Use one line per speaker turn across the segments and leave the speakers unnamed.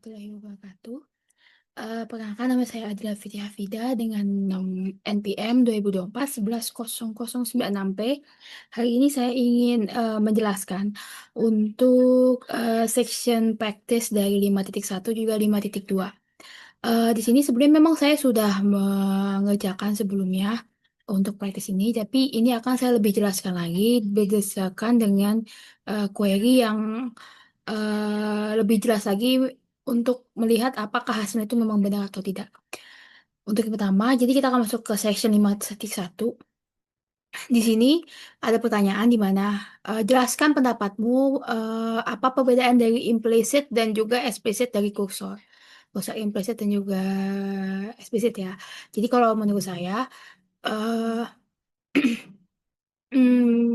warahmatullahi wabarakatuh. Perkenalkan nama saya Adila Fitri Hafida dengan nomor NPM 2024-110096P. Hari ini saya ingin menjelaskan untuk section practice dari 5.1 juga 5.2. Di sini sebenarnya memang saya sudah mengerjakan sebelumnya untuk praktis ini, tapi ini akan saya lebih jelaskan lagi berdasarkan dengan query yang lebih jelas lagi untuk melihat apakah hasilnya itu memang benar atau tidak. Untuk yang pertama, jadi kita akan masuk ke section 5.1. Di sini ada pertanyaan di mana jelaskan pendapatmu apa perbedaan dari implicit dan juga explicit dari kursor. Kursor implicit dan juga explicit ya. Jadi kalau menurut saya eh,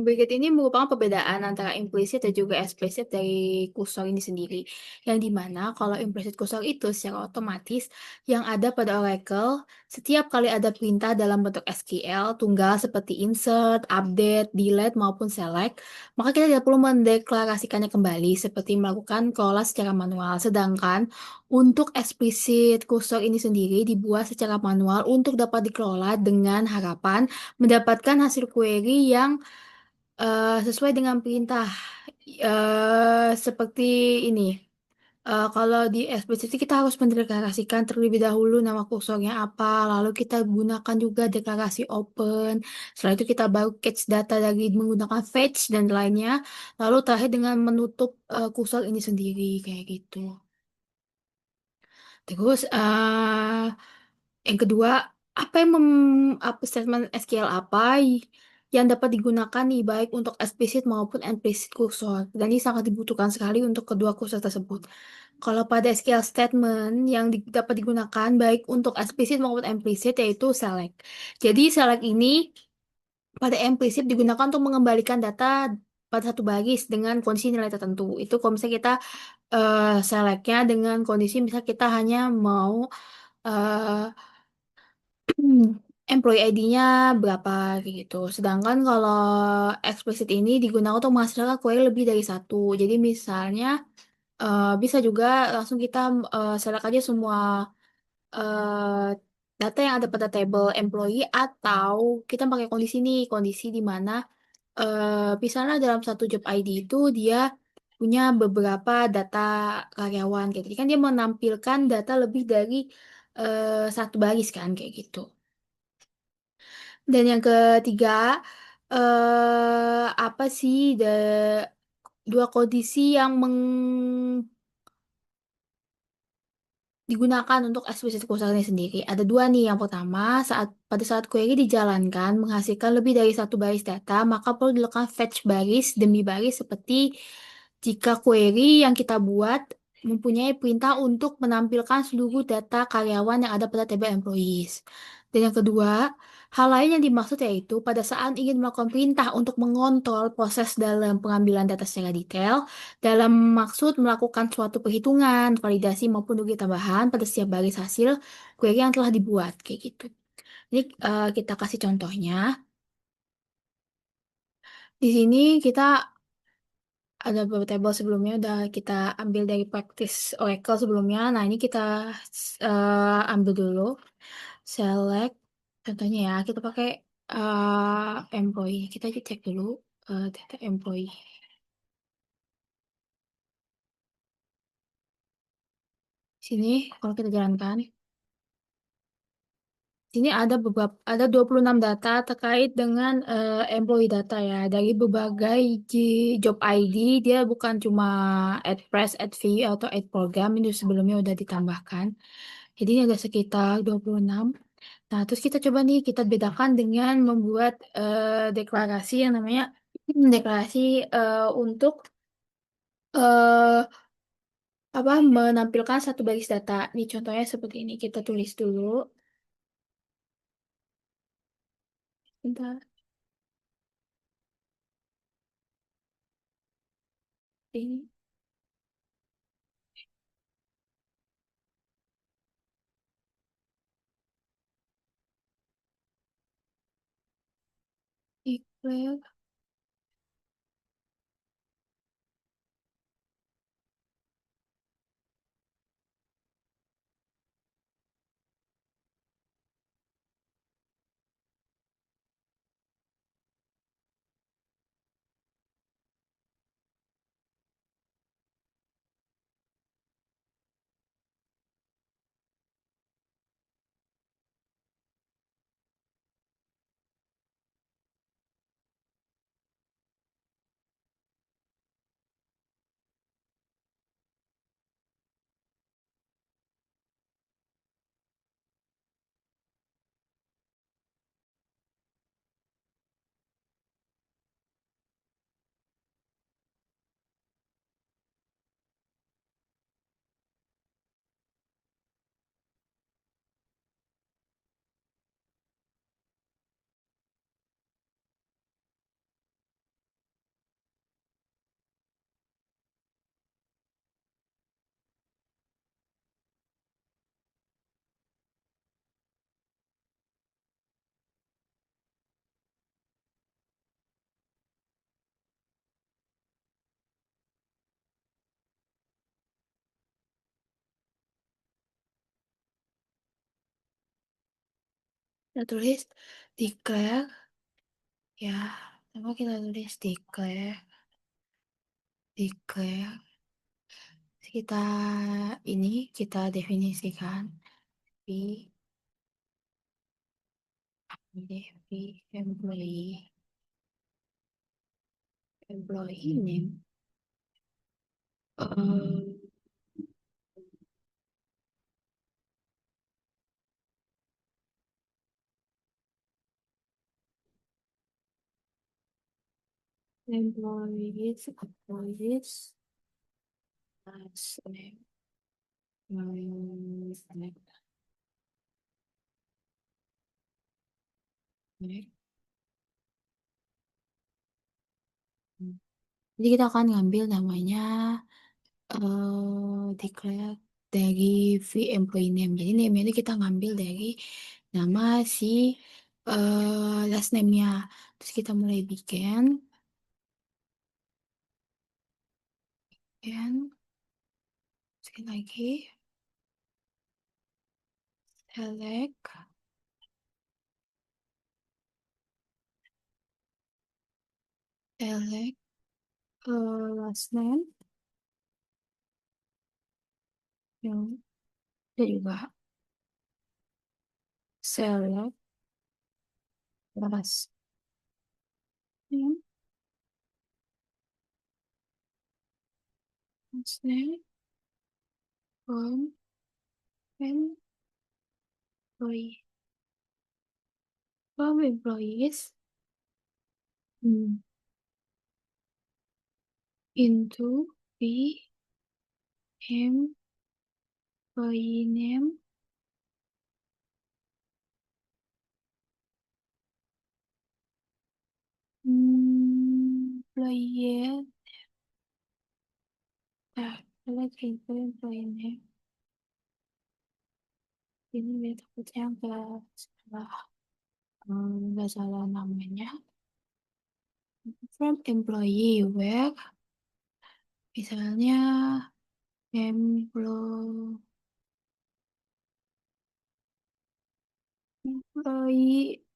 berikut ini merupakan perbedaan antara implisit dan juga eksplisit dari kursor ini sendiri. Yang dimana kalau implisit kursor itu secara otomatis yang ada pada Oracle, setiap kali ada perintah dalam bentuk SQL tunggal seperti insert, update, delete, maupun select, maka kita tidak perlu mendeklarasikannya kembali seperti melakukan kelola secara manual. Sedangkan untuk eksplisit kursor ini sendiri dibuat secara manual untuk dapat dikelola dengan harapan mendapatkan hasil query yang sesuai dengan perintah seperti ini. Kalau di eksplisit kita harus mendeklarasikan terlebih dahulu nama kursornya apa, lalu kita gunakan juga deklarasi open. Setelah itu kita baru catch data dari menggunakan fetch dan lainnya, lalu terakhir dengan menutup kursor ini sendiri kayak gitu. Terus yang kedua, apa yang apa statement SQL apa yang dapat digunakan nih baik untuk explicit maupun implicit kursor. Dan ini sangat dibutuhkan sekali untuk kedua kursor tersebut. Kalau pada SQL statement yang dapat digunakan baik untuk explicit maupun implicit yaitu select. Jadi select ini pada implicit digunakan untuk mengembalikan data pada satu baris dengan kondisi nilai tertentu. Itu kalau misalnya kita selectnya dengan kondisi misalnya kita hanya mau eh, employee ID-nya berapa kayak gitu. Sedangkan kalau explicit ini digunakan untuk menghasilkan query lebih dari satu. Jadi misalnya bisa juga langsung kita select aja semua eh, data yang ada pada table employee atau kita pakai kondisi nih, kondisi di mana misalnya dalam satu job ID itu dia punya beberapa data karyawan kayak gitu. Jadi kan dia menampilkan data lebih dari satu baris kan kayak gitu. Dan yang ketiga, apa sih dua kondisi yang digunakan untuk ekspresi kursornya sendiri? Ada dua nih. Yang pertama, pada saat query dijalankan menghasilkan lebih dari satu baris data, maka perlu dilakukan fetch baris demi baris seperti jika query yang kita buat mempunyai perintah untuk menampilkan seluruh data karyawan yang ada pada table employees. Dan yang kedua, hal lain yang dimaksud yaitu pada saat ingin melakukan perintah untuk mengontrol proses dalam pengambilan data secara detail, dalam maksud melakukan suatu perhitungan, validasi maupun duga tambahan pada setiap baris hasil query yang telah dibuat, kayak gitu. Jadi kita kasih contohnya. Di sini kita ada beberapa table sebelumnya udah kita ambil dari practice Oracle sebelumnya. Nah, ini kita ambil dulu, select. Contohnya ya, kita pakai employee. Kita cek dulu data employee. Sini, kalau kita jalankan. Sini ada 26 data terkait dengan employee data ya dari berbagai job ID. Dia bukan cuma add press, add view atau add program ini sebelumnya udah ditambahkan. Jadi ini ada sekitar 26. Nah, terus kita coba nih kita bedakan dengan membuat deklarasi yang namanya deklarasi untuk eh, apa menampilkan satu baris data. Ini contohnya seperti ini. Kita tulis dulu. Bentar. Ini. Declare. Kita tulis declare ya. Sama kita tulis declare. Kita ini kita definisikan v employee name. Um, employees last name. Name. Jadi kita akan ngambil namanya declare dari v employee name. Jadi name itu kita ngambil dari nama si last name-nya. Terus kita mulai bikin dan sekali lagi select select last name yang ada juga select last name last name from employee from employees hmm, into the employee name employee select employee name ini biar takutnya nggak salah namanya from employee where misalnya employee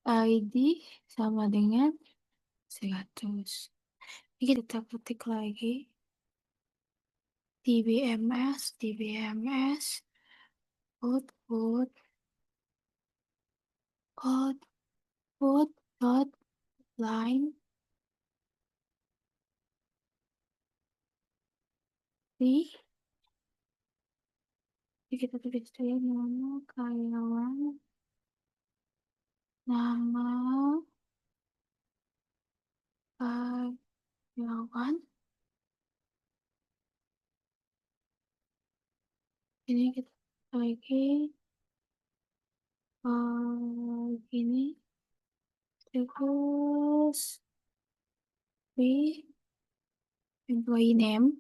ID sama dengan 100. Ini kita ketik lagi dbms output output dot line di jadi kita tulis saja nama karyawan nama karyawan ini kita lagi gini terus di employee name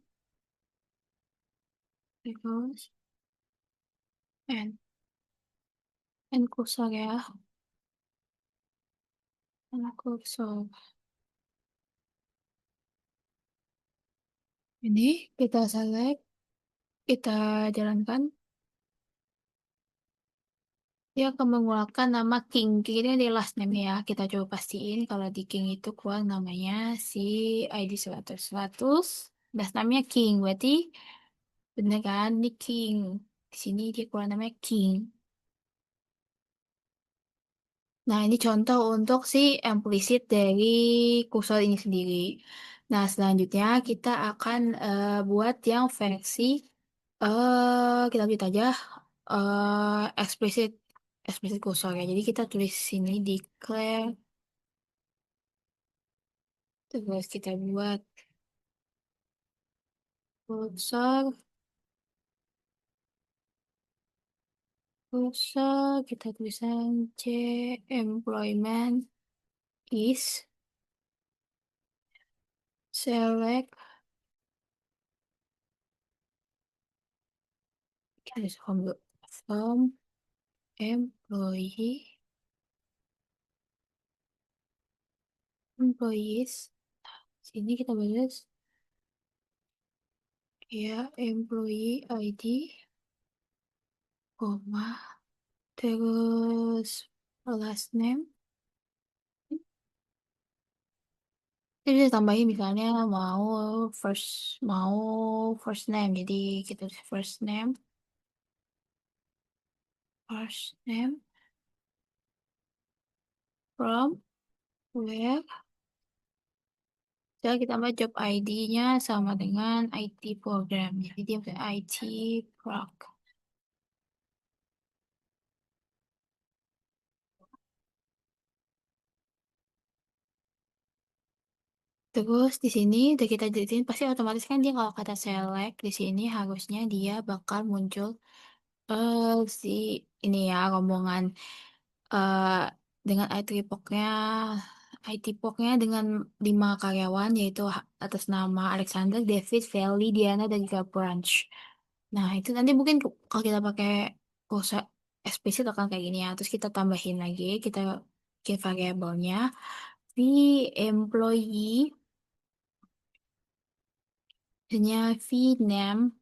terus and kursor ya and kursor ini kita select kita jalankan dia akan mengeluarkan nama King. King ini di last name ya. Kita coba pastiin kalau di King itu keluar namanya si ID 100. 100 last namanya King. Berarti bener kan? Ini King. Di sini dia keluar namanya King. Nah, ini contoh untuk si implicit dari kursor ini sendiri. Nah, selanjutnya kita akan buat yang versi kita lanjut aja explicit explicit kursor ya. Jadi kita tulis sini declare terus kita buat kursor kursor kita tulisan C employment is select kita tulis from employee employees sini kita balas ya employee ID koma terus last name. Jadi bisa tambahin misalnya mau first mau first name. Jadi kita tulis first name from where. Jadi kita tambah job ID-nya sama dengan IT program. Jadi dia punya IT prog. Terus di sini udah kita jadiin pasti otomatis kan dia kalau kata select di sini harusnya dia bakal muncul si ini ya rombongan eh dengan IT POC-nya dengan 5 karyawan yaitu atas nama Alexander, David, Feli, Diana dan juga Branch. Nah, itu nanti mungkin kalau kita pakai kursor eksplisit akan kayak gini ya. Terus kita tambahin lagi, kita bikin variabelnya v employee, hanya v name,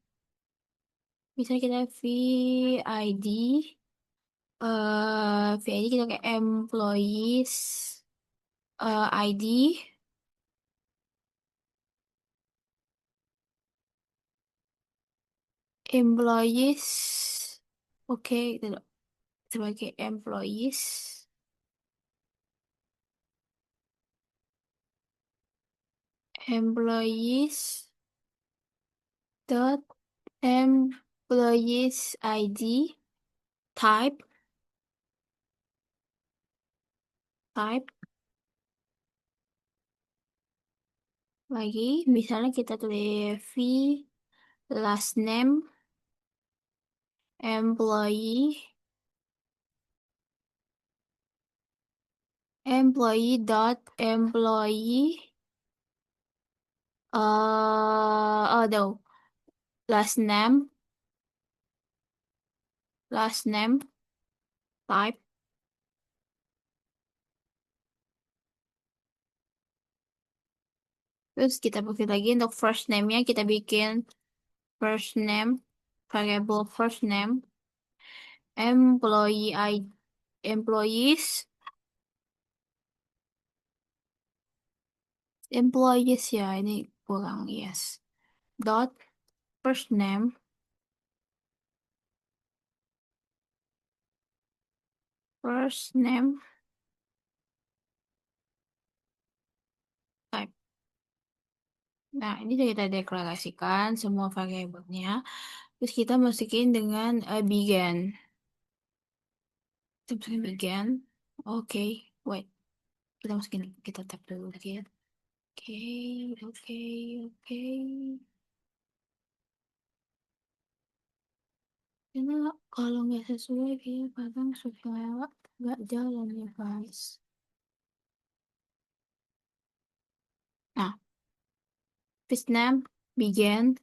misalnya kita v ID, v ID kita kayak employees ID, employees, oke, gitu. Sebagai employees dot employees ID type lagi misalnya kita tulis v last name employee dot employee oh no, last name last name type. Terus kita bikin lagi untuk first name-nya kita bikin first name variable first name employee I employees employees ya ini kurang yes dot first name type. Nah, ini sudah kita deklarasikan semua variabelnya. Terus kita masukin dengan begin. Kita masukin begin. Oke, wait. Kita masukin, kita tap dulu begin. Oke, oke, oke. Karena kalau nggak sesuai, dia kadang suka nggak jalan ya, guys. Nah, first name, begin.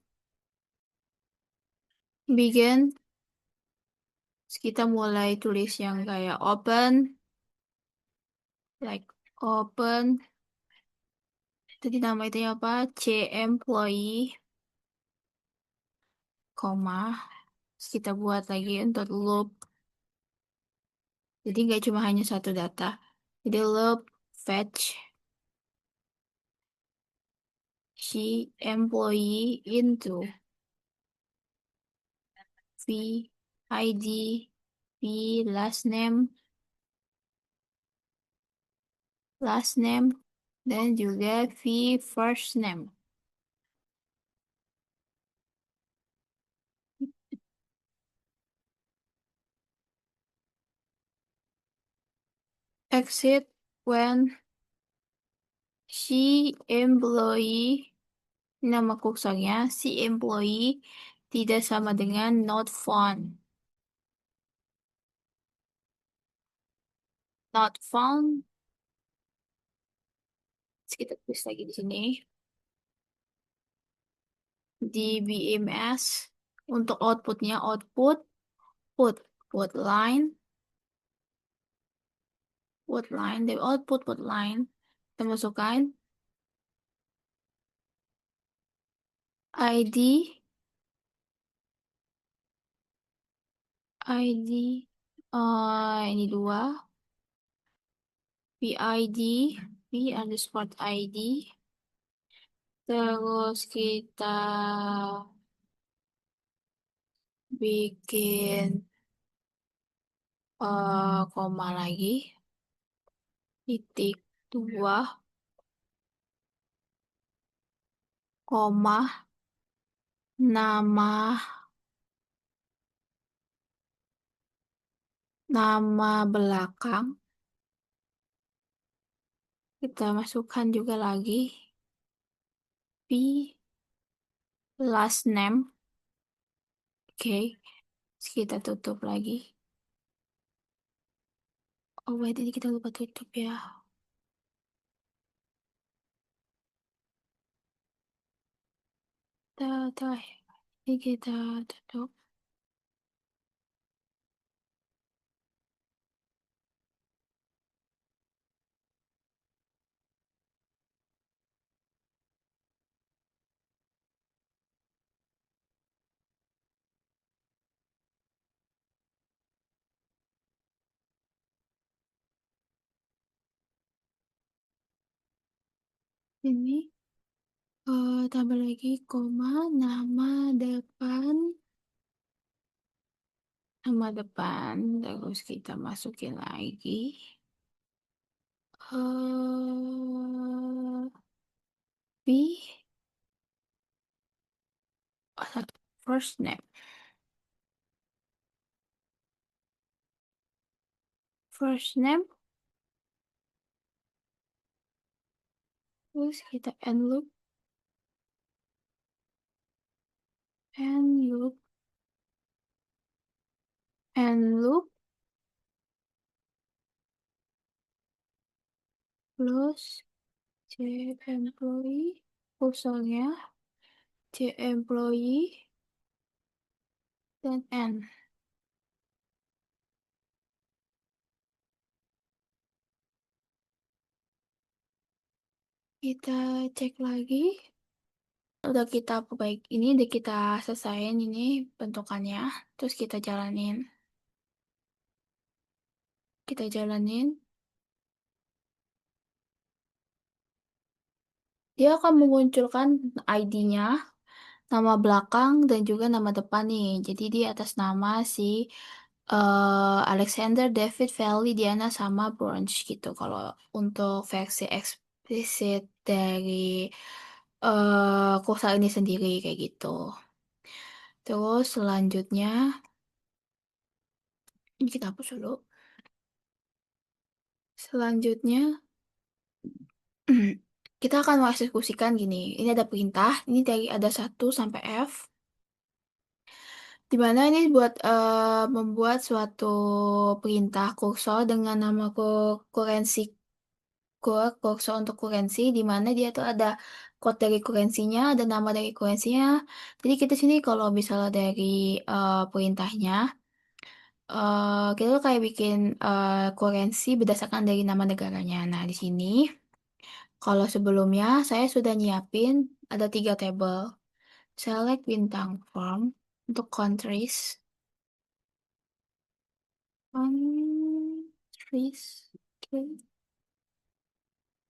Terus kita mulai tulis yang kayak open, like open. Tadi nama itu apa? C employee, koma. Terus kita buat lagi untuk loop. Jadi nggak cuma hanya satu data. Jadi loop fetch si employee into v ID v last name dan juga v first name. Exit when si employee, nama kursornya si employee tidak sama dengan not found. Not found. Terus kita tulis lagi di sini di BMS untuk outputnya put put line dari output put line kita masukkan ID ID ini 2 PID, P_ID, terus kita bikin koma lagi, titik dua, koma, nama nama belakang, kita masukkan juga lagi, P, last name, oke, terus kita tutup lagi. Oh wait, ini kita lupa tutup ya. Terakhir, ini kita tutup. Ini tambah lagi koma, nama depan, terus kita masukin lagi B, first name, first name, terus kita end loop, end loop, plus C employee, kursornya C employee, dan N. Kita cek lagi. Udah kita ini udah kita selesaiin ini bentukannya. Terus kita jalanin. Dia akan memunculkan ID-nya, nama belakang dan juga nama depan nih. Jadi di atas nama si Alexander, David, Valley, Diana sama Bronze gitu. Kalau untuk versi eksplisit dari kursa ini sendiri kayak gitu. Terus selanjutnya ini kita hapus dulu. Selanjutnya kita akan mengeksekusikan gini. Ini ada perintah, ini dari ada 1 sampai F. Di mana ini buat membuat suatu perintah kursor dengan nama kurensi kursor untuk kurensi, di mana dia tuh ada kode dari kurensinya, ada nama dari kurensinya. Jadi kita sini kalau misalnya dari perintahnya, kita tuh kayak bikin kurensi berdasarkan dari nama negaranya. Nah, di sini kalau sebelumnya saya sudah nyiapin ada 3 tabel. Select bintang form untuk countries. Countries. Okay.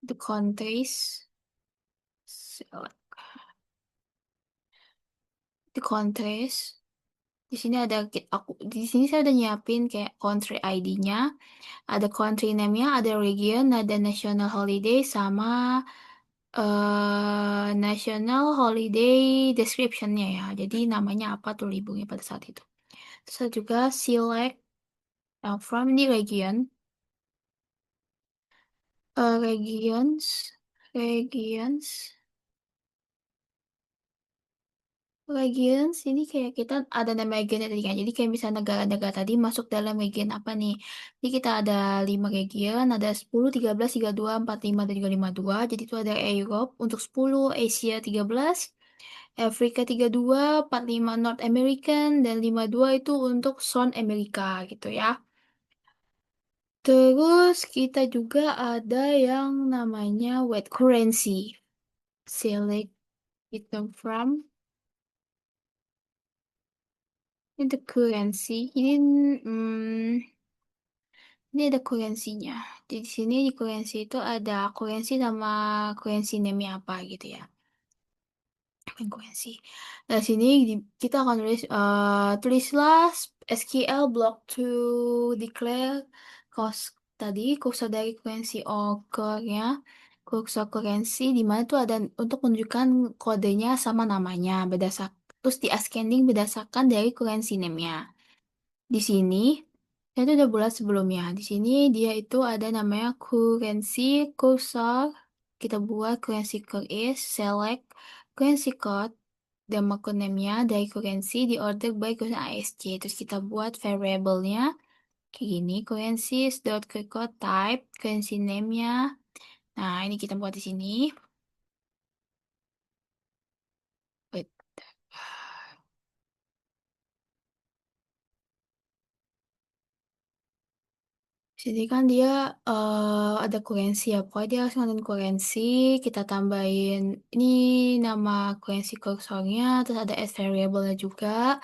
The countries. Select the countries. Di sini ada di sini saya udah nyiapin kayak country ID-nya, ada country name-nya, ada region, ada national holiday sama national holiday description-nya ya. Jadi namanya apa tuh liburnya pada saat itu. Terus juga select from the region, regions, regions. Regions ini kayak kita ada nama regionnya tadi kan. Jadi kayak misalnya negara-negara tadi masuk dalam region apa nih. Jadi kita ada 5 region, ada 10, 13, 32, 45, dan juga 52. Jadi itu ada Europe untuk 10, Asia 13, Afrika 32, 45 North American, dan 52 itu untuk South America gitu ya. Terus kita juga ada yang namanya weight currency. Select item from ini the currency. Ini Ini ada kurensinya. Di sini di kurensi itu ada kurensi sama kurensi name apa gitu ya. Frekuensi. Nah, sini kita akan tulis tulislah SQL block to declare cost tadi kursor dari kurensi okernya kursor kurensi di mana tuh ada untuk menunjukkan kodenya sama namanya terus di ascending berdasarkan dari kurensi name-nya. Di sini saya itu udah buat sebelumnya. Di sini dia itu ada namanya currency cursor. Kita buat currency code is select currency code dan makronamnya dari currency di order by currency ASC. Terus kita buat variable-nya kayak gini, currencies dot code type currency name-nya. Nah, ini kita buat di sini. Wait. Jadi kan dia ada kurensi ya, pokoknya dia harus ngambil kurensi, kita tambahin ini nama kurensi kursornya, terus ada as variable-nya juga.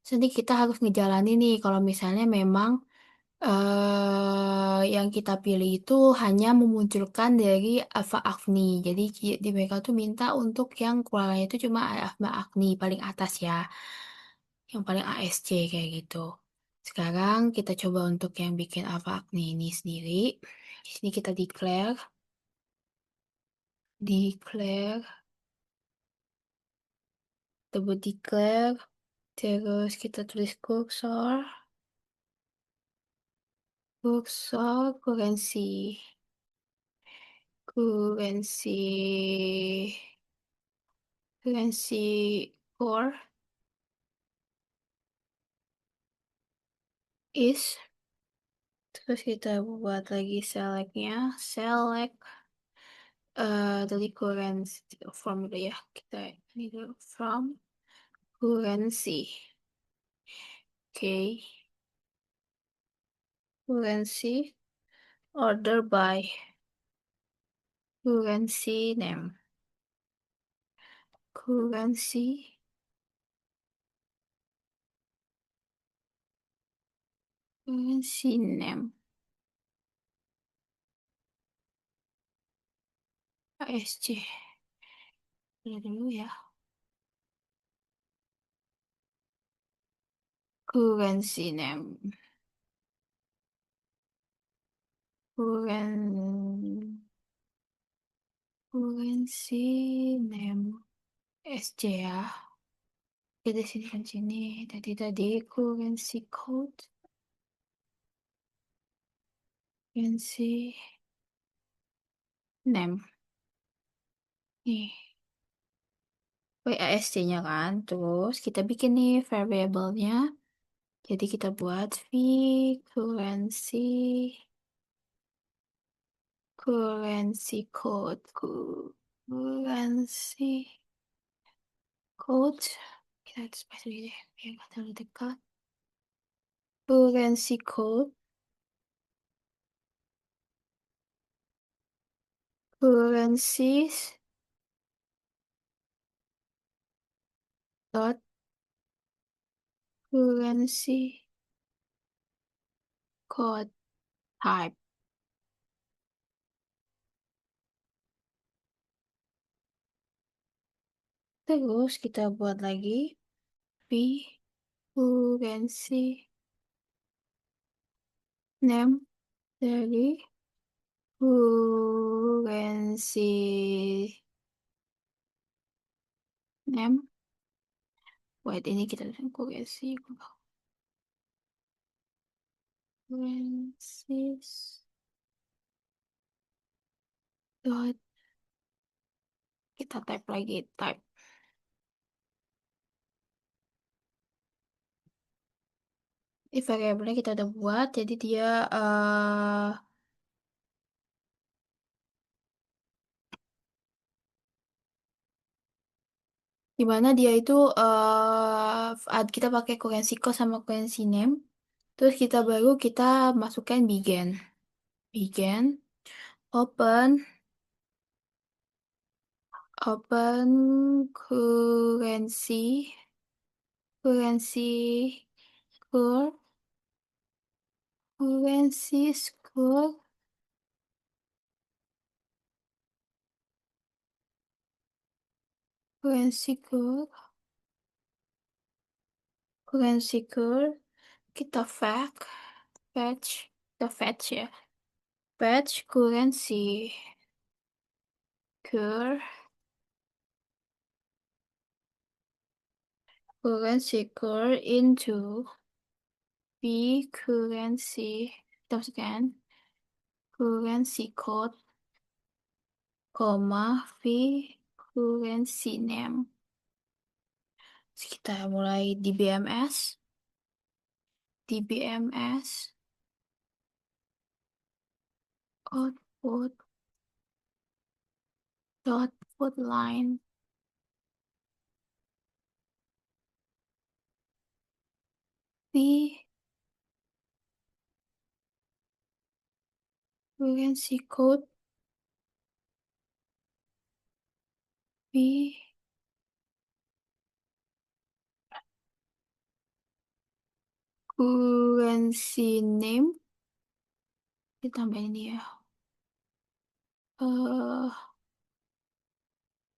Terus nanti kita harus ngejalanin nih kalau misalnya memang yang kita pilih itu hanya memunculkan dari Alpha Agni. Jadi di mereka tuh minta untuk yang keluarannya itu cuma Alpha Agni paling atas ya, yang paling ASC kayak gitu. Sekarang kita coba untuk yang bikin Alpha Agni ini sendiri. Di sini kita declare, double declare, terus kita tulis cursor kurensi, kurensi core is, terus kita buat lagi selectnya, select dari kurensi from dulu ya, kita ini dulu from kurensi, oke, kurensi order by kurensi name, kurensi kurensi name, ASC, ini dulu ya, kurensi name, kuren kurensi name, SC ya. Oke, di sini kan sini. Tadi currency code, currency name. Nih, WASD-nya kan. Terus kita bikin nih variable-nya. Jadi kita buat v currency currency code currency code. Kita harus space dulu deh biar nggak terlalu dekat. Currency code currencies dot currency code type. Terus kita buat lagi v currency name dari currency name. Wait, ini kita tulis currencies dot, kita type lagi type. Ini variabelnya kita udah buat, jadi dia di mana dia itu kita pakai currency cost sama currency name. Terus kita masukkan begin open currency cur Currency score, currency score, currency score. Kita fetch, kita fetch ya. Fetch currency score, currency score into V currency. Kita masukkan currency code, V currency name. Terus kita mulai di BMS, output dot put line V currency code V currency name. Kita tambahin dia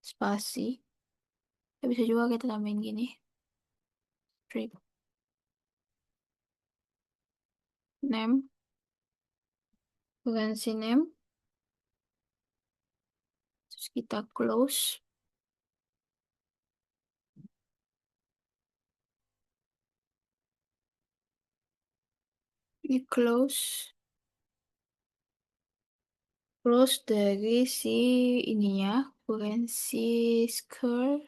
spasi. Bisa juga kita tambahin gini, strip name, currency name. Terus kita close. Ini close dari si ininya, currency score.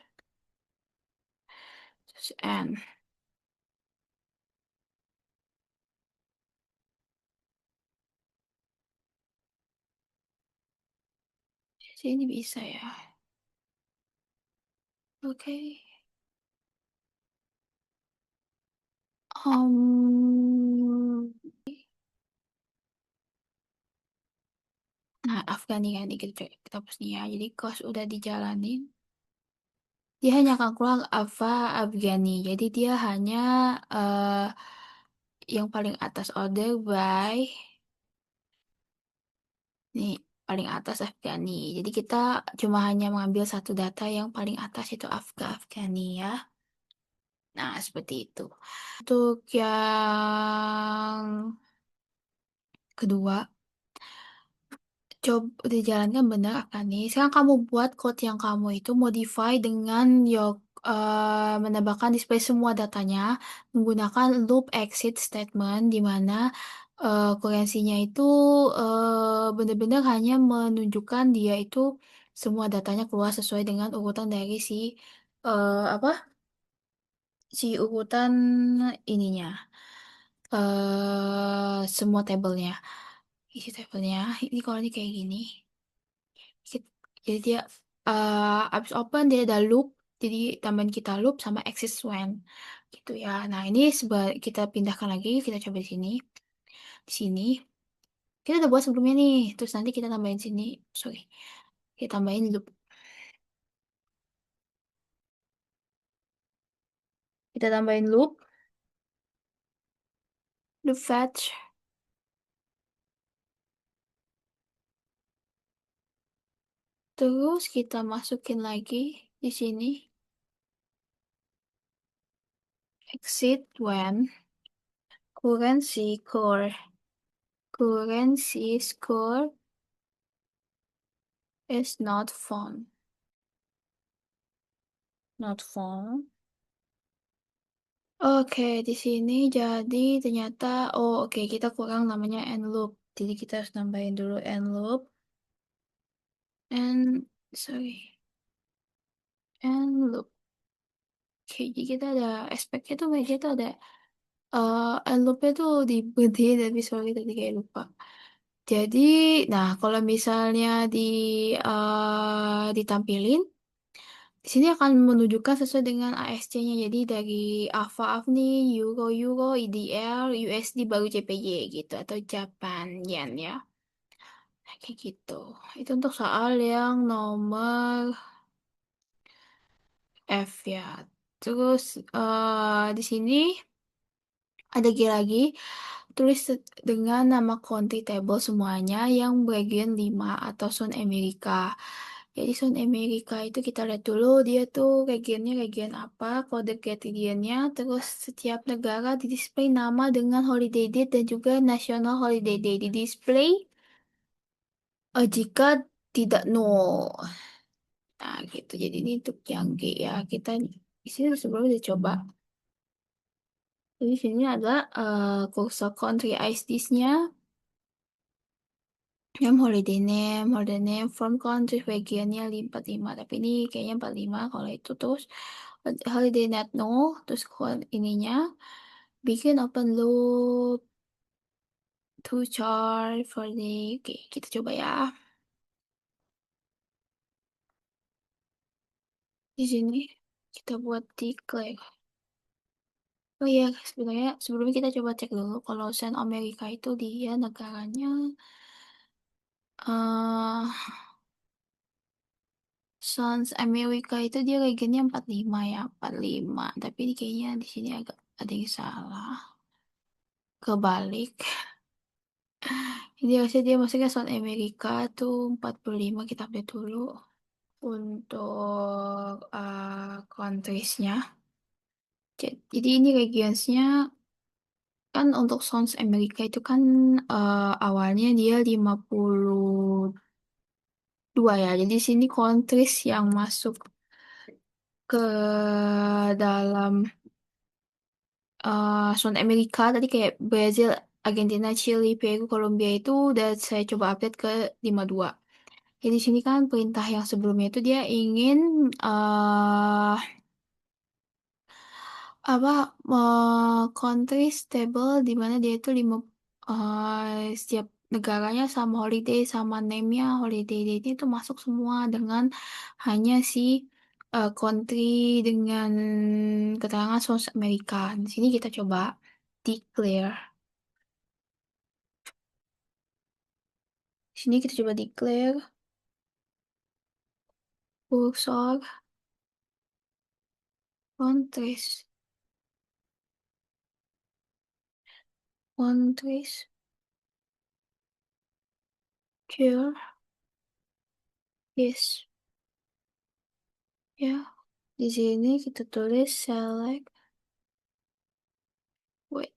Terus N. Sini bisa ya. Oke. Nah, Afghani kan kita hapus nih ya. Jadi kos udah dijalanin. Dia hanya akan keluar Afghani. Jadi dia hanya eh, yang paling atas order by nih paling atas Afghani. Jadi kita cuma hanya mengambil satu data yang paling atas itu Afghani ya. Nah, seperti itu. Untuk yang kedua, coba dijalankan benar akan nih. Sekarang kamu buat code yang kamu itu modify dengan menambahkan display semua datanya menggunakan loop exit statement di mana kurensinya itu benar-benar hanya menunjukkan dia itu semua datanya keluar sesuai dengan urutan dari apa urutan ininya semua tabelnya isi tabelnya ini kalau ini kayak gini. Jadi dia abis open dia ada loop, jadi tambahan kita loop sama access when gitu ya. Nah ini kita pindahkan lagi, kita coba di sini, di sini kita udah buat sebelumnya nih, terus nanti kita tambahin sini, sorry, kita tambahin loop, kita tambahin loop fetch, terus kita masukin lagi di sini exit when currency score is not found. Oke, di sini jadi ternyata, oh oke kita kurang namanya end loop. Jadi kita harus nambahin dulu end loop. Sorry, end loop. Oke, jadi kita ada aspeknya tuh kayak kita ada end loopnya tuh diberhenti tapi sorry tadi kayak lupa. Jadi, nah kalau misalnya ditampilin, di sini akan menunjukkan sesuai dengan ASC-nya. Jadi dari AVA AVNI, Euro Euro, IDR, USD baru JPY gitu atau Japan Yen ya. Nah, kayak gitu. Itu untuk soal yang nomor F ya. Terus di sini ada lagi tulis dengan nama country table semuanya yang bagian 5 atau zone Amerika. Jadi zone Amerika itu kita lihat dulu dia tuh regionnya region apa, kode regionnya, terus setiap negara di display nama dengan holiday date dan juga national holiday day di display. Jika tidak no, nah gitu. Jadi ini untuk yang G ya. Kita di sini sebelumnya udah coba. Jadi di sini ada cursor country ISDs-nya. Holiday name from country regionnya 45. Tapi ini kayaknya 45 kalau itu terus holiday net no, terus ininya bikin open loop to chart for the, oke kita coba ya. Di sini kita buat declare. Oh iya, sebenarnya sebelumnya kita coba cek dulu kalau Sen Amerika itu dia negaranya eh Sons Amerika itu dia regionnya 45 ya, 45. Tapi ini kayaknya di sini agak ada yang salah. Kebalik. Jadi harusnya dia masuknya South Amerika tuh 45 kita update dulu untuk countries-nya. Jadi ini regions-nya kan untuk South Amerika itu kan awalnya dia 52 ya. Jadi di sini countries yang masuk ke dalam South Amerika tadi kayak Brazil, Argentina, Chili, Peru, Kolombia itu udah saya coba update ke 52. Jadi di sini kan perintah yang sebelumnya itu dia ingin apa country stable di mana dia itu setiap negaranya sama holiday sama name-nya holiday date itu masuk semua dengan hanya si country dengan keterangan South America. Di sini kita coba declare. Di sini kita coba declare cursor countries countries here is ya. Di sini kita tulis select, wait,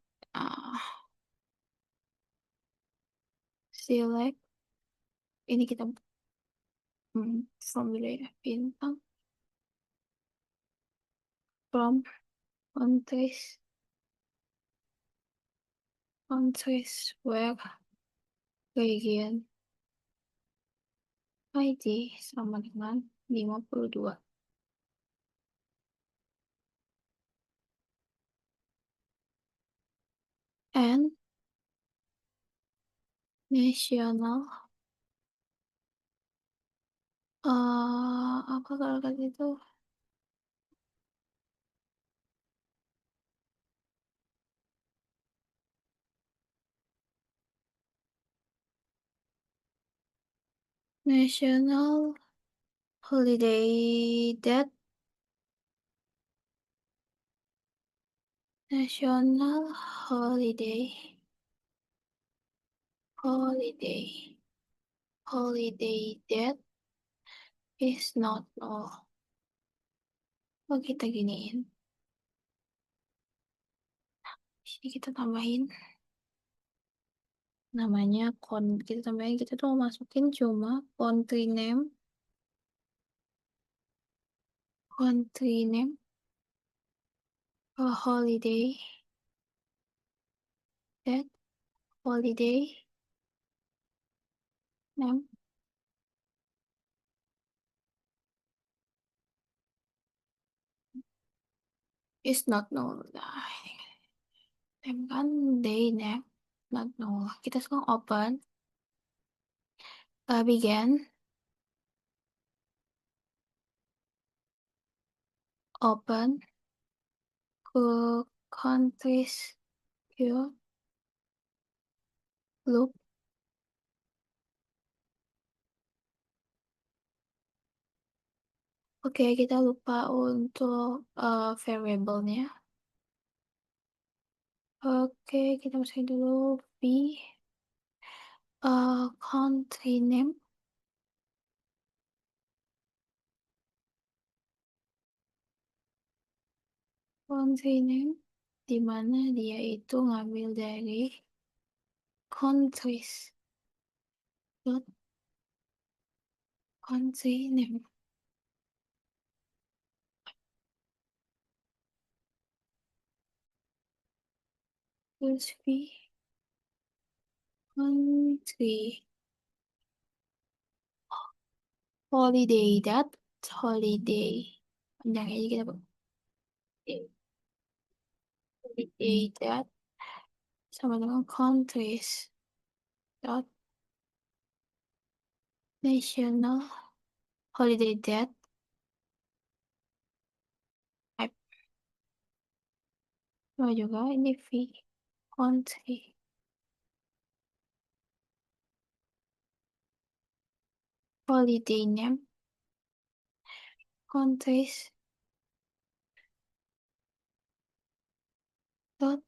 select, ini kita from wilayah bintang, from countries, countries where region ID sama dengan 52. And national, apa kalau kata itu, national holiday date, national holiday, holiday, holiday date is not null. Oh, kita giniin. Sini kita tambahin namanya kita tambahin kita tuh mau masukin cuma country name holiday that holiday name is not null. Nah, name kan day name not null. Kita sekarang open begin open ke countries view loop. Oke, kita lupa untuk variable-nya. Oke, kita masukin dulu V, country name, country name, di mana dia itu ngambil dari countries, dot country name, terus V, country, holiday, that, holiday, panjang aja kita pakai holiday, that, sama dengan countries, dot, national, holiday, that, type, sama juga ini V, country, holiday name, countries, dot,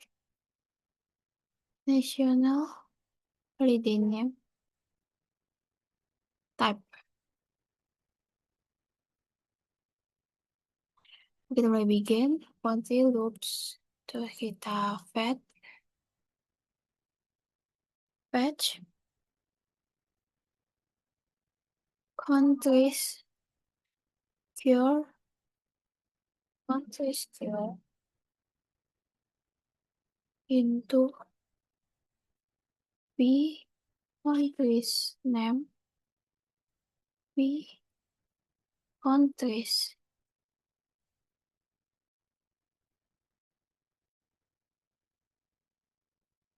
national, holiday name, type. Kita mulai bikin country loops, terus kita fetch, countries, pure, countries, pure, into B, countries, name, B, countries,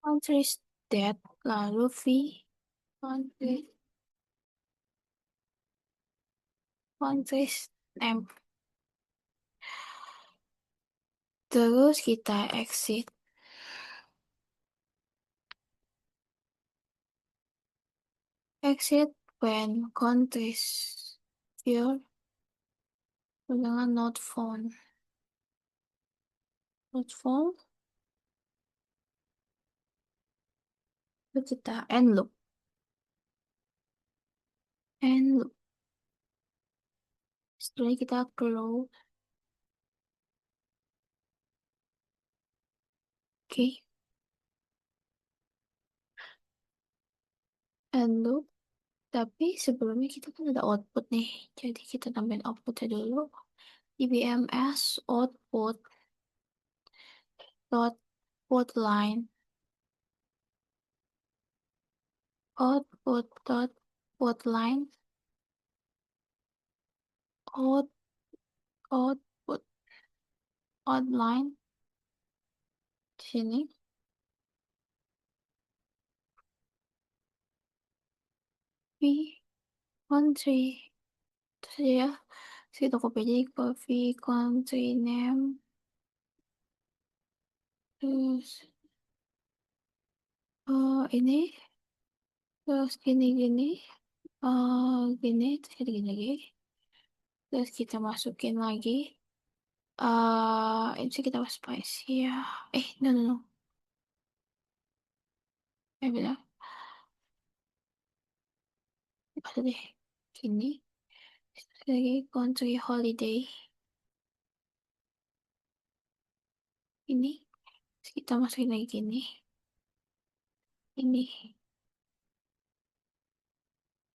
countries, that, lalu V, countries, countries, name. Terus kita exit, when countries, pure, dengan not found, not found, terus kita end loop, end loop. Setelah kita close, oke, end loop. Tapi sebelumnya kita kan ada output nih, jadi kita tambahin outputnya dulu. IBMS output dot put line, output dot put line, out output outline di sini. V country, terus aja ya. Terus kita copy aja ke V country name, terus ini, terus gini, terus kita gini lagi, terus kita masukin lagi. Ini sih kita spicy ya. No, no, no. Bilang. Ada deh. Gini. Lagi country holiday. Ini. Terus kita masukin lagi gini. Ini.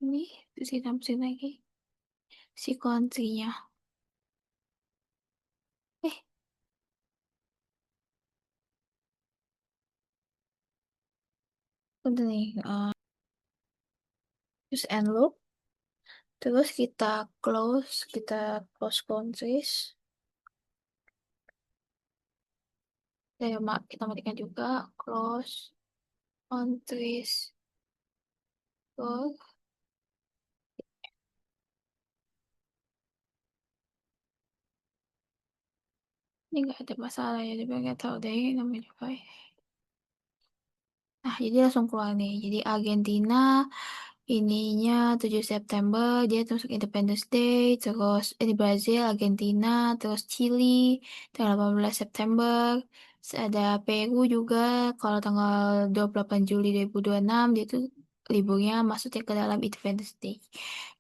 Ini. Terus kita masukin lagi si country-nya. Eh, Bentar nih. Terus end loop. Terus kita close countries. Kita matikan juga close countries. Close. Ini nggak ada masalah ya, tapi nggak tahu deh namanya apa. Nah, jadi langsung keluar nih. Jadi Argentina, ininya 7 September dia masuk Independence Day, terus ini Brazil, Argentina, terus Chili tanggal 18 September. Terus ada Peru juga kalau tanggal 28 Juli 2026 dia tuh liburnya masuknya ke dalam Independence Day.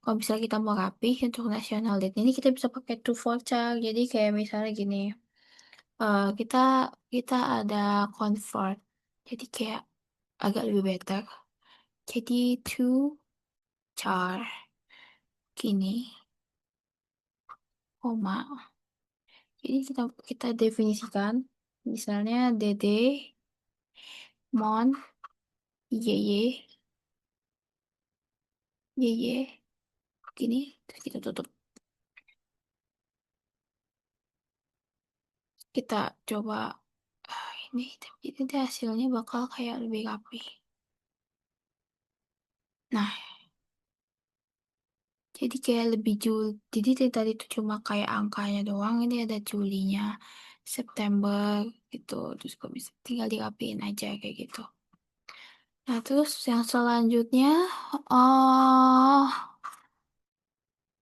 Kalau misalnya kita mau rapih untuk National Day ini kita bisa pakai two for chart. Jadi kayak misalnya gini, kita kita ada convert. Jadi kayak agak lebih better. Jadi two char gini, koma. Jadi kita definisikan misalnya DD mon YY YY gini terus kita tutup. Kita coba ini tapi nanti hasilnya bakal kayak lebih rapi. Nah, jadi kayak lebih jul. Jadi dari tadi itu cuma kayak angkanya doang. Ini ada Julinya, September gitu. Terus kok bisa tinggal dirapiin aja kayak gitu. Nah, terus yang selanjutnya, oh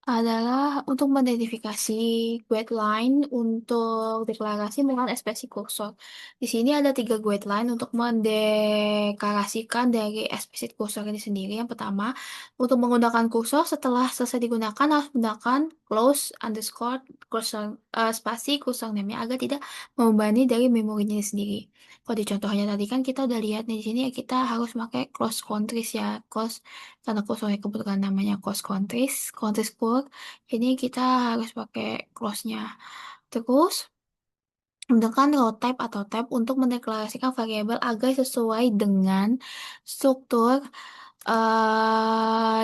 adalah untuk mengidentifikasi guideline untuk deklarasi menggunakan ekspresi kursor. Di sini ada tiga guideline untuk mendeklarasikan dari ekspresi kursor ini sendiri. Yang pertama, untuk menggunakan kursor setelah selesai digunakan harus menggunakan close underscore kursor spasi kursor name agar tidak membebani dari memorinya sendiri. Kalau di contohnya tadi kan kita udah lihat nih di sini kita harus pakai close countries ya, close karena kursornya kebetulan namanya close countries, countries quote. Jadi kita harus pakai close-nya. Terus menggunakan row type atau tab untuk mendeklarasikan variabel agar sesuai dengan struktur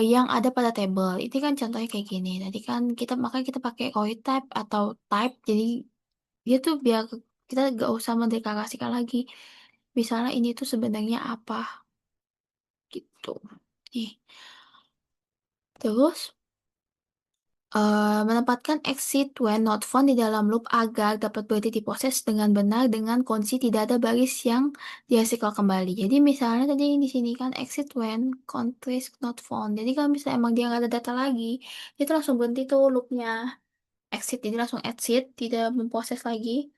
yang ada pada tabel. Ini kan contohnya kayak gini. Tadi kan makanya kita pakai row type atau type. Jadi dia tuh biar kita gak usah mendeklarasikan lagi. Misalnya ini tuh sebenarnya apa gitu. Nih. Terus menempatkan exit when not found di dalam loop agar dapat berhenti diproses dengan benar dengan kondisi tidak ada baris yang dihasilkan kembali. Jadi misalnya tadi di sini kan exit when countries not found. Jadi kalau misalnya emang dia nggak ada data lagi, dia tuh langsung berhenti tuh loopnya exit. Jadi langsung exit, tidak memproses lagi,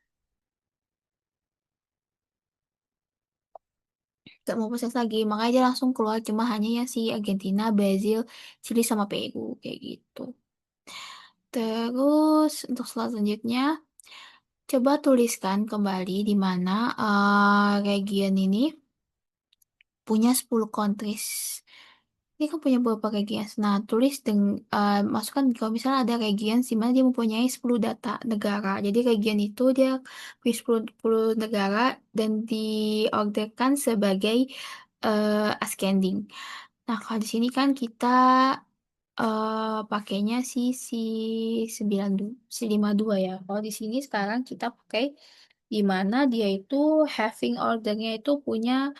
nggak mau proses lagi. Makanya dia langsung keluar cuma hanya yang si Argentina, Brazil, Chili sama Peru kayak gitu. Terus untuk selanjutnya coba tuliskan kembali di mana region ini punya 10 countries. Ini kan punya beberapa regions. Nah, masukkan kalau misalnya ada regions di mana dia mempunyai 10 data negara. Jadi region itu dia punya 10 negara dan diorderkan sebagai ascending. Nah, kalau di sini kan kita pakainya si 52 ya. Kalau di sini sekarang kita pakai di mana dia itu having ordernya itu punya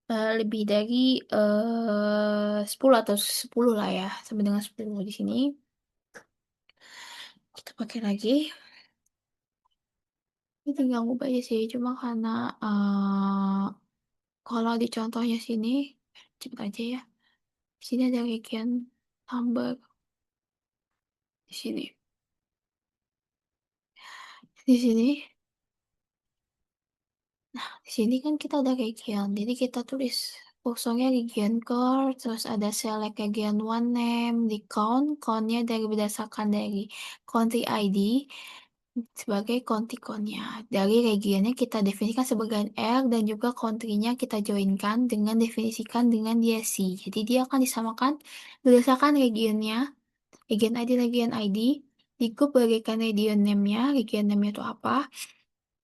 lebih dari 10 atau 10 lah ya. Sama dengan 10 di sini. Kita pakai lagi. Ini tinggal ngubah aja sih. Cuma karena kalau di contohnya sini, cepet aja ya. Di sini ada region Hamburg. Di sini. Di sini. Di sini kan kita ada region, jadi kita tulis kursornya region core, terus ada select region one name, di countnya dari berdasarkan dari country ID sebagai country countnya. Dari regionnya kita definisikan sebagai R dan juga countrynya kita joinkan dengan definisikan dengan dia C. Jadi dia akan disamakan berdasarkan regionnya, region ID, di grup bagaikan region name-nya, region name-nya itu apa,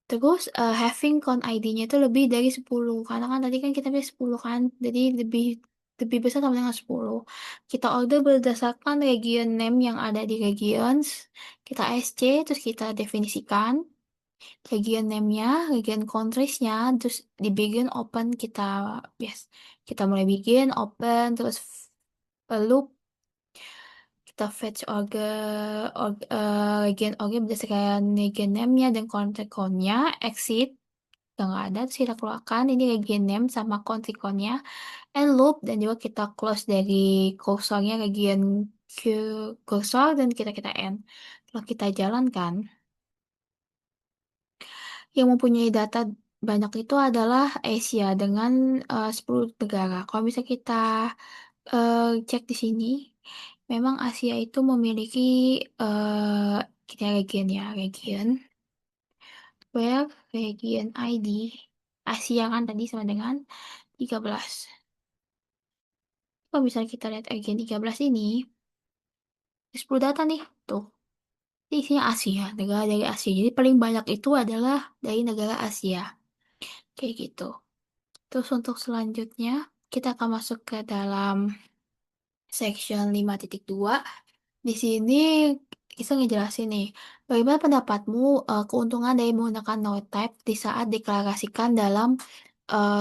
terus having count ID-nya itu lebih dari 10 karena kan tadi kan kita pilih 10 kan. Jadi lebih lebih besar sama dengan 10. Kita order berdasarkan region name yang ada di regions. Kita SC terus kita definisikan region name-nya, region countries-nya, terus di begin open kita yes. Kita mulai begin open terus loop kita fetch region berdasarkan region name-nya dan contact count-nya, exit. yang nggak ada, terus kita keluarkan ini region name sama country code-nya, and loop, dan juga kita close dari cursornya region ke cursor, dan kita end. Kalau kita jalankan, yang mempunyai data banyak itu adalah Asia dengan 10 negara. Kalau bisa kita cek di sini, memang Asia itu memiliki kita region ya, region where region ID Asia kan tadi sama dengan 13. Kalau misalnya kita lihat region 13 ini, 10 data nih, tuh. Ini isinya Asia, negara dari Asia. Jadi paling banyak itu adalah dari negara Asia. Kayak gitu. Terus untuk selanjutnya, kita akan masuk ke dalam section 5.2. Di sini kita ngejelasin nih, bagaimana pendapatmu keuntungan dari menggunakan node type di saat deklarasikan dalam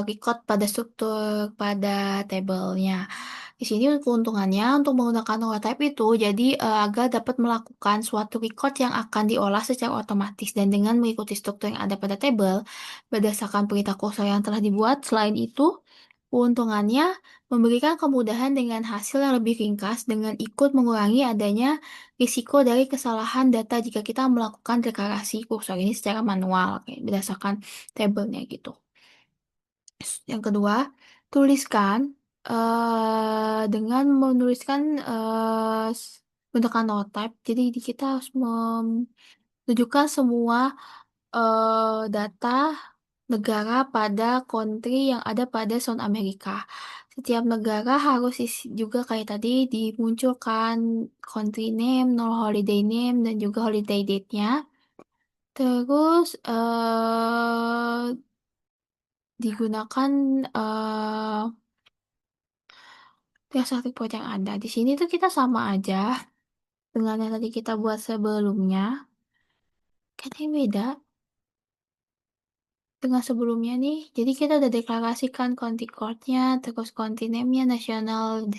record pada struktur pada tabelnya. Di sini keuntungannya untuk menggunakan node type itu jadi agar dapat melakukan suatu record yang akan diolah secara otomatis dan dengan mengikuti struktur yang ada pada tabel berdasarkan perintah kursor yang telah dibuat. Selain itu, keuntungannya memberikan kemudahan dengan hasil yang lebih ringkas dengan ikut mengurangi adanya risiko dari kesalahan data jika kita melakukan deklarasi kursor ini secara manual, kayak berdasarkan tabelnya gitu. Yang kedua, tuliskan dengan menuliskan menggunakan notype. Jadi kita harus menunjukkan semua data negara pada country yang ada pada zona Amerika. Setiap negara harus juga kayak tadi dimunculkan country name, no holiday name, dan juga holiday date-nya. Terus digunakan dasar report yang ada. Di sini tuh kita sama aja dengan yang tadi kita buat sebelumnya. Katanya beda dengan sebelumnya nih. Jadi kita udah deklarasikan county code-nya, terus county name-nya, national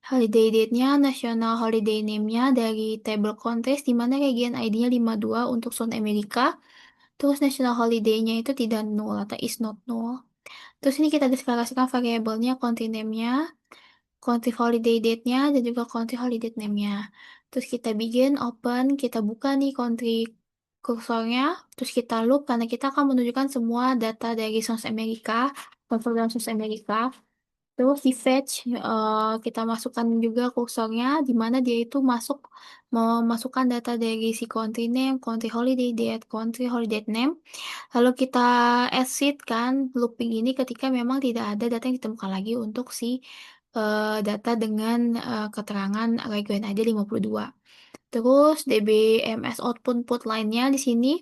holiday date-nya, national holiday name-nya dari table countries di mana region ID-nya 52 untuk zona Amerika. Terus national holiday-nya itu tidak null atau is not null. Terus ini kita deklarasikan variabelnya, country name-nya, country holiday date-nya, dan juga country holiday name-nya. Terus kita bikin open, kita buka nih country kursornya, terus kita loop karena kita akan menunjukkan semua data dari source Amerika, program source Amerika. Terus di fetch, kita masukkan juga kursornya, di mana dia itu memasukkan data dari si country name, country holiday date, country holiday name. Lalu kita exit kan looping ini ketika memang tidak ada data yang ditemukan lagi untuk si data dengan keterangan Reguan ID 52. Terus DBMS output put lainnya di sini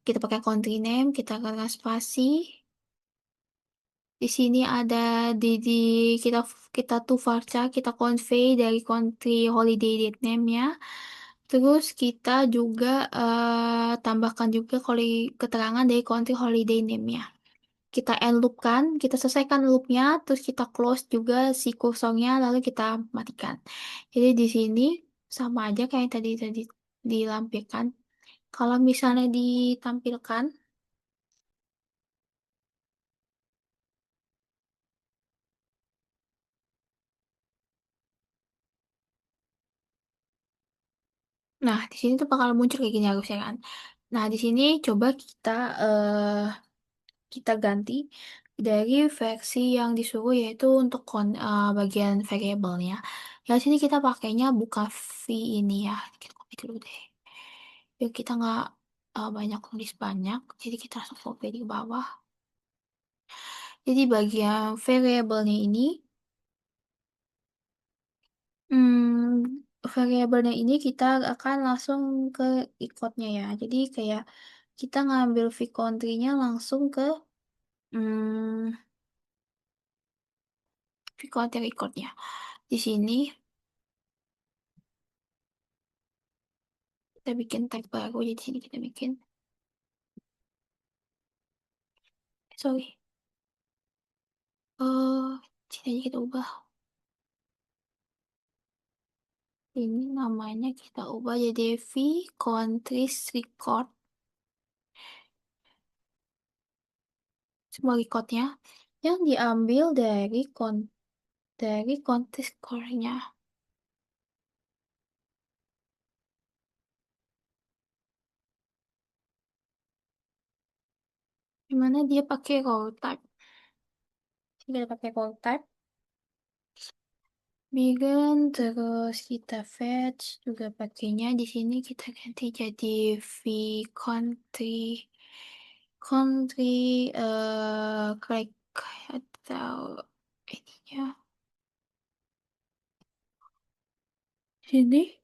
kita pakai country name, kita katakan spasi. Di sini ada di kita kita tuh varchar, kita convey dari country holiday date name-nya. Terus kita juga tambahkan juga keterangan dari country holiday name-nya. Kita end loop kan, kita selesaikan loopnya, terus kita close juga si kursornya, lalu kita matikan. Jadi di sini sama aja kayak yang tadi tadi dilampirkan. Kalau misalnya ditampilkan, nah di sini tuh bakal muncul kayak gini harusnya kan. Nah di sini coba kita ganti dari versi yang disuruh yaitu untuk bagian variabelnya. Ya di sini kita pakainya bukan v ini ya. Kita copy dulu deh. Biar kita nggak banyak tulis banyak, jadi kita langsung copy di bawah. Jadi bagian variabelnya ini, variabelnya ini kita akan langsung ke recordnya ya. Jadi kayak kita ngambil v country-nya langsung ke v country recordnya. Di sini kita bikin tag baru. Jadi di sini kita bikin, sorry, sini aja kita ubah. Ini namanya kita ubah jadi v countries record. semua recordnya yang diambil dari kontes core-nya. Dimana dia pakai role type. Kita pakai role type. Begin terus kita fetch juga pakainya di sini kita ganti jadi v country country klik atau ininya sini.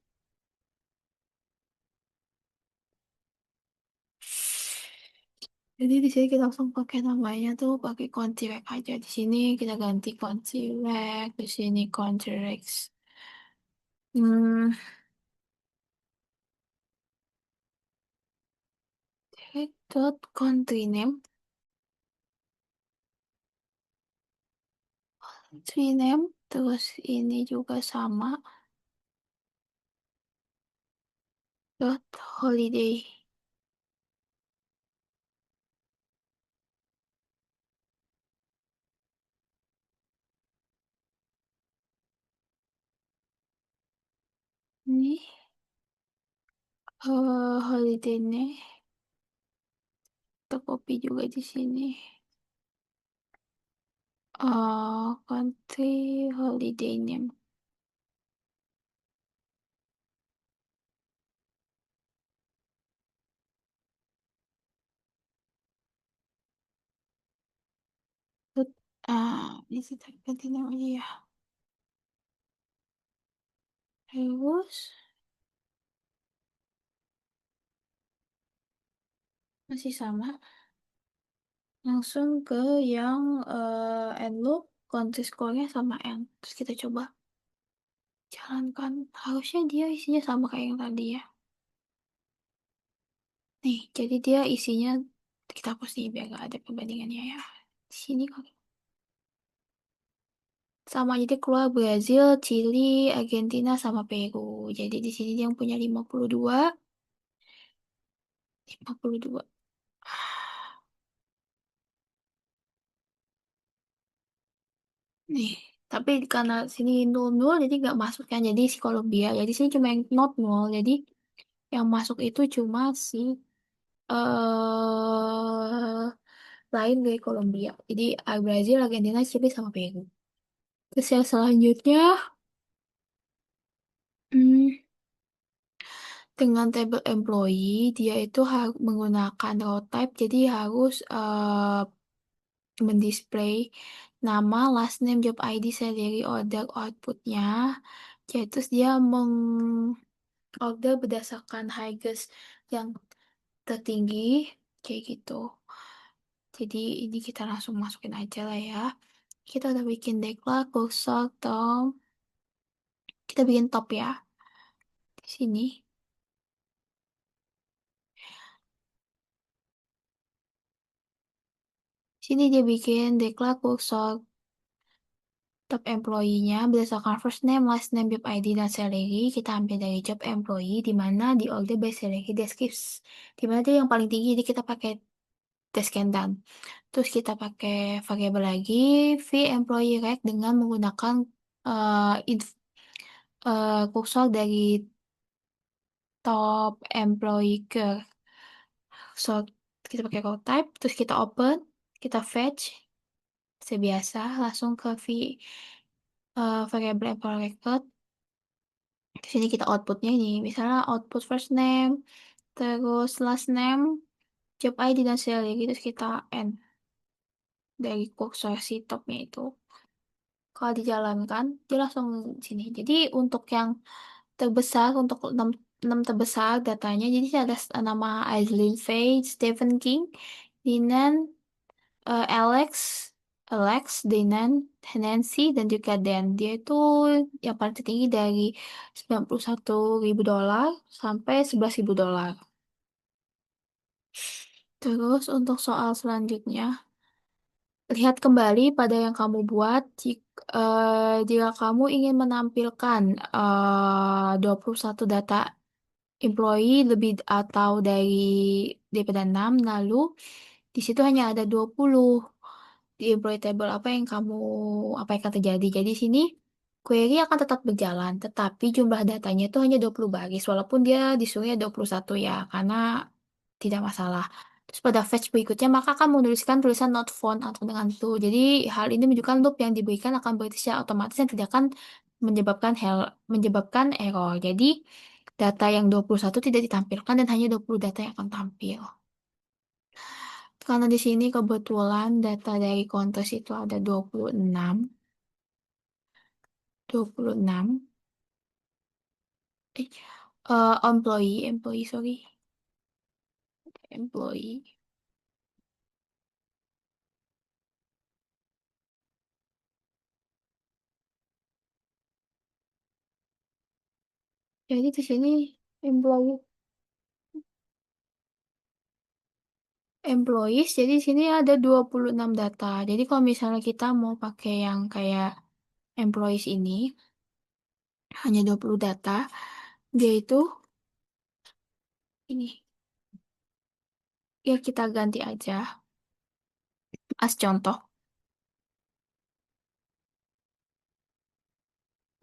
Jadi di sini kita langsung pakai namanya tuh pakai country rec aja. Di sini kita ganti country rec, di sini country rex. Hmm, dot country name, country name, terus ini juga sama dot holiday. Ini holiday nih, kita copy juga di sini. Country holiday name. Terus, ini kita ganti namanya ya. Terus masih sama. Langsung ke yang end loop, country score-nya sama end. Terus kita coba jalankan. Harusnya dia isinya sama kayak yang tadi ya. Nih, jadi dia isinya kita hapus nih biar gak ada perbandingannya ya. Di sini kok sama jadi keluar Brazil, Chili, Argentina sama Peru. Jadi di sini dia yang punya 52, 52. Nih, tapi karena sini nol nol jadi nggak masuk kan. Jadi si Kolombia. Jadi sini cuma yang not nol. Jadi yang masuk itu cuma si lain dari Kolombia. Jadi Brazil, Argentina, Chili sama Peru. Terus yang selanjutnya hmm, dengan table employee dia itu harus menggunakan row type. Jadi harus mendisplay nama, last name, job ID, salary, order, outputnya. Jadi terus dia order berdasarkan highest yang tertinggi kayak gitu. Jadi ini kita langsung masukin aja lah ya. Kita udah bikin declar, cursor, tom. Kita bikin top ya. Di sini. Sini dia bikin declar, cursor, top employee-nya berdasarkan first name, last name, job ID, dan salary. Kita ambil dari job employee di mana di order by salary descripts. Di mana dia yang paling tinggi, jadi kita pakai task and done. Terus kita pakai variabel lagi, v employee rec dengan menggunakan kursor dari top employee ke so kita pakai call type, terus kita open, kita fetch, sebiasa langsung ke variable employee record. Di sini kita outputnya ini, misalnya output first name, terus last name, job ID dan salary, terus kita end dari kursor si topnya itu. Kalau dijalankan, dia langsung sini. Jadi untuk yang terbesar, untuk 6 terbesar datanya, jadi ada nama Aislinn Faye, Stephen King, Dinan, Alex, Dinan, Nancy, dan juga Dan. Dia itu yang paling tertinggi dari $91.000 sampai $11.000. Terus untuk soal selanjutnya, lihat kembali pada yang kamu buat jika kamu ingin menampilkan 21 data employee lebih atau daripada 6, lalu di situ hanya ada 20. di employee table apa yang akan terjadi. Jadi sini query akan tetap berjalan, tetapi jumlah datanya itu hanya 20 baris, walaupun dia disuruhnya 21 ya, karena tidak masalah. Terus pada fetch berikutnya, maka akan menuliskan tulisan not found atau dengan to. Jadi hal ini menunjukkan loop yang diberikan akan berhenti secara otomatis yang tidak akan menyebabkan error. Jadi data yang 21 tidak ditampilkan dan hanya 20 data yang akan tampil. Karena di sini kebetulan data dari kontes itu ada 26 eh, sorry, employee. Jadi di sini employee employees, jadi di sini ada 26 data. Jadi kalau misalnya kita mau pakai yang kayak employees ini, hanya 20 data, dia itu ini, ya kita ganti aja as contoh.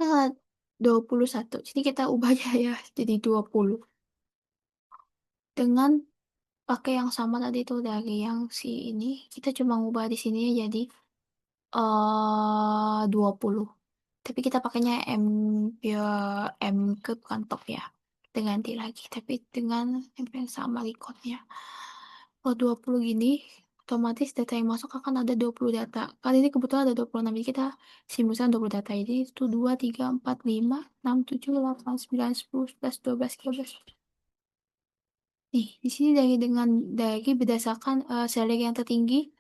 Nah, 21. Jadi kita ubah aja ya jadi 20. Dengan pakai yang sama tadi itu dari yang si ini, kita cuma ubah di sini jadi 20. Tapi kita pakainya ya, M ke bukan top ya. Kita ganti lagi, tapi dengan MP yang sama recordnya. Kalau 20 gini, otomatis data yang masuk akan ada 20 data. Kali ini kebetulan ada 26, jadi kita simpulkan 20 data. Jadi itu 2, 3, 4, 5, 6, 7, 8, 9, 10, 11, 12, 13. Nih, di sini dari berdasarkan salary yang tertinggi,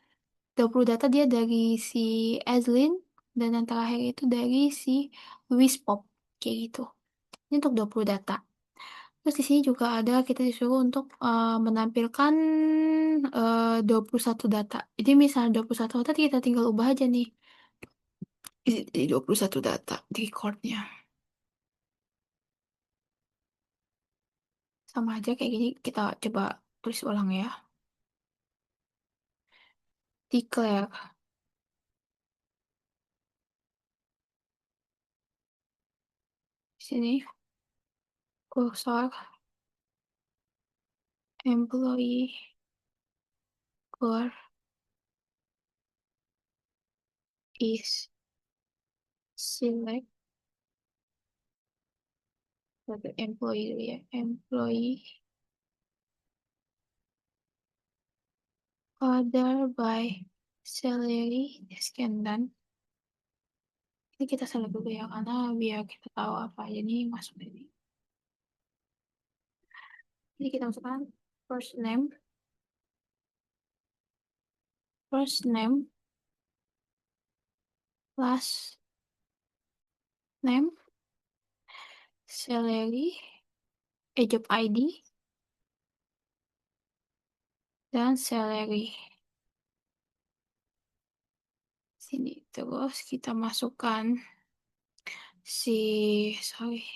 20 data dia dari si Azlin, dan yang terakhir itu dari si Wispop, kayak gitu. Ini untuk 20 data. Terus di sini juga ada kita disuruh untuk menampilkan 21 data. Jadi misalnya 21 data kita tinggal ubah aja nih. Jadi 21 data di recordnya. Sama aja kayak gini kita coba tulis ulang ya. Declare di sini cursor employee core is select the employee dulu ya. Employee order by salary scan done. Ini kita select dulu ya karena biar kita tahu apa aja nih masuk ini. Ini kita masukkan first name, last name, salary, job ID, dan salary. Sini terus kita masukkan sorry,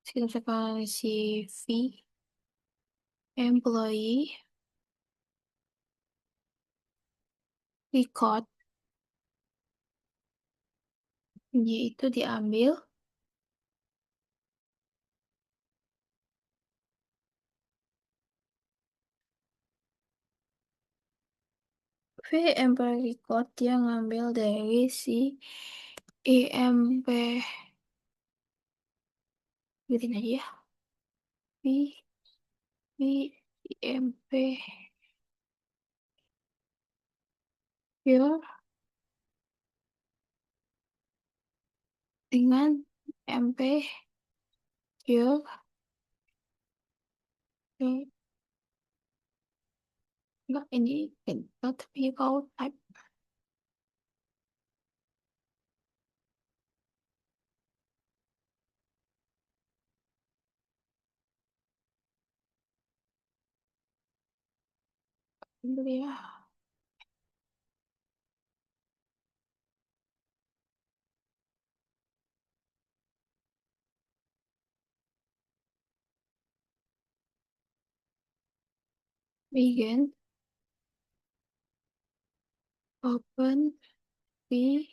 kita masukkan si fee, employee, record, yaitu diambil fee employee record dia ngambil dari si EMP, gituin aja ya, fee, EMP, your dengan MP your enggak ini enggak tapi kau type dulu ya. Begin Open V,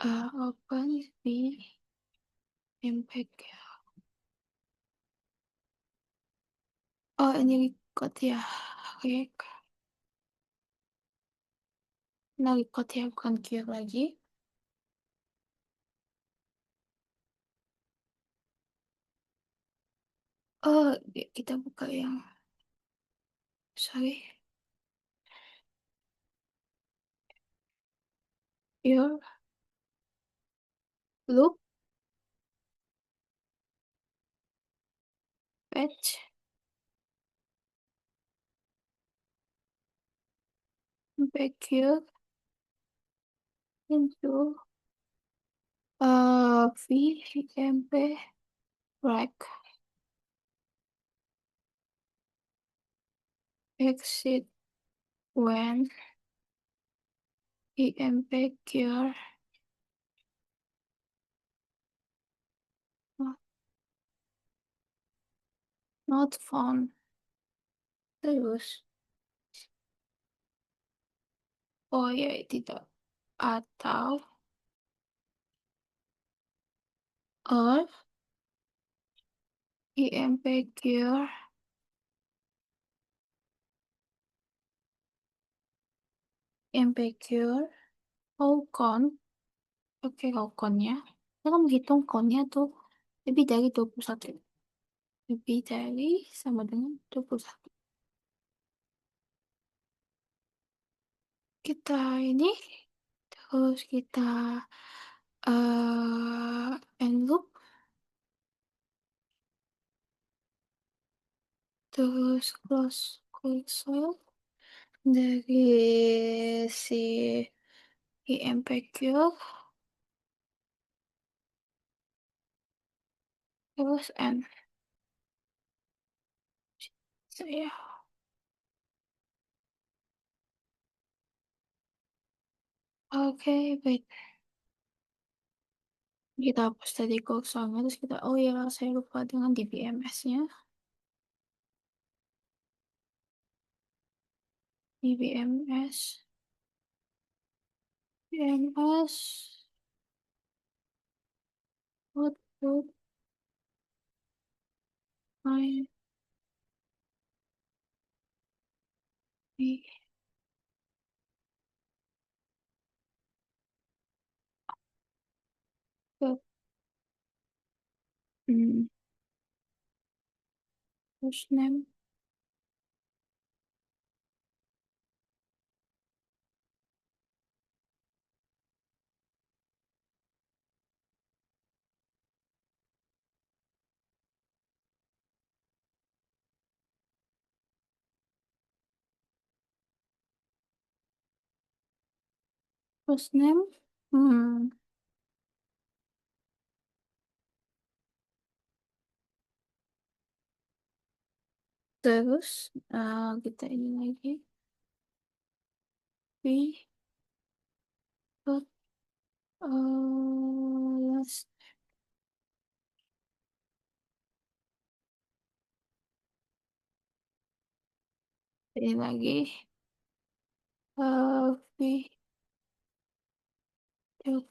open V, impact ya. Oh, ini record ya. Oke, nah record ya, bukan cure lagi. Oh, kita buka yang, sorry, your loop, patch, impact cure, into, V, MP, break, exit, when, EMP cure, not, not found, terus, oh ya tidak, atau, or, EMP cure, EMP cure, whole count, oke whole count-nya, kita kan menghitung count-nya tuh, lebih dari 21, lebih dari sama dengan 21. Kita ini, terus kita end loop, terus close console dari si IMPQ, terus end. Saya, oke, baik. Kita hapus tadi kosongnya, terus kita, oh ya, saya lupa dengan DBMS-nya. DBMS, DBMS, output, my, hmm, first name, first name, hmm, terus kita ini lagi, V, dot, last, ini lagi, V, dot,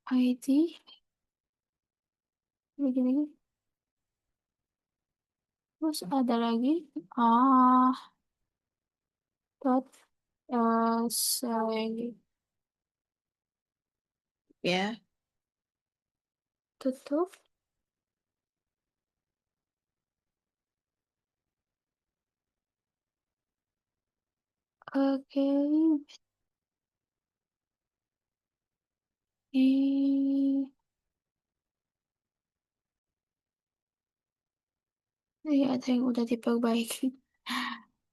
ID, lagi, terus ada lagi, ah, dot, lagi, ya, tutup, oke, ini, ini ada yang udah diperbaiki.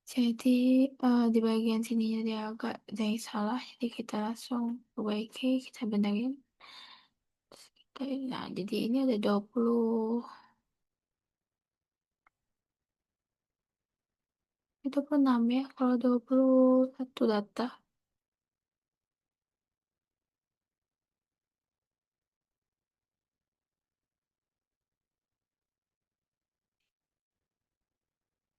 Jadi di bagian sininya dia agak ada yang salah, jadi kita langsung perbaiki, kita benerin. Nah, jadi ini ada 26 ya, kalau 21 data.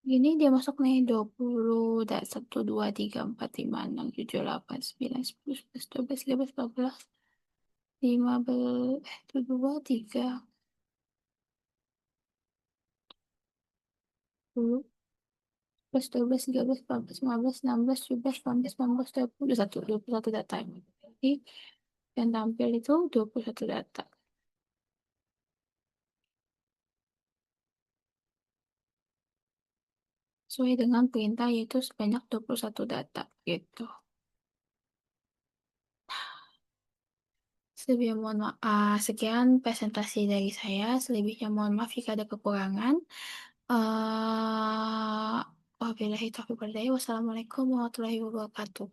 Ini dia masuk nih 20, dan 1, 2, 3, 4, 5, 6, 7, 8, 9, 10, 11, 12, 13, 14, 15, 2, 3, 10, 11, 12, 13, 14, 15, 16, 17, 18, 19, 20, 21 data. Jadi yang tampil itu 21 data. Sesuai dengan perintah yaitu sebanyak 21 data gitu. Sebelum mohon maaf, sekian presentasi dari saya. Selebihnya mohon maaf jika ada kekurangan. Wabillahi taufiq wal hidayah. Wassalamualaikum warahmatullahi wabarakatuh.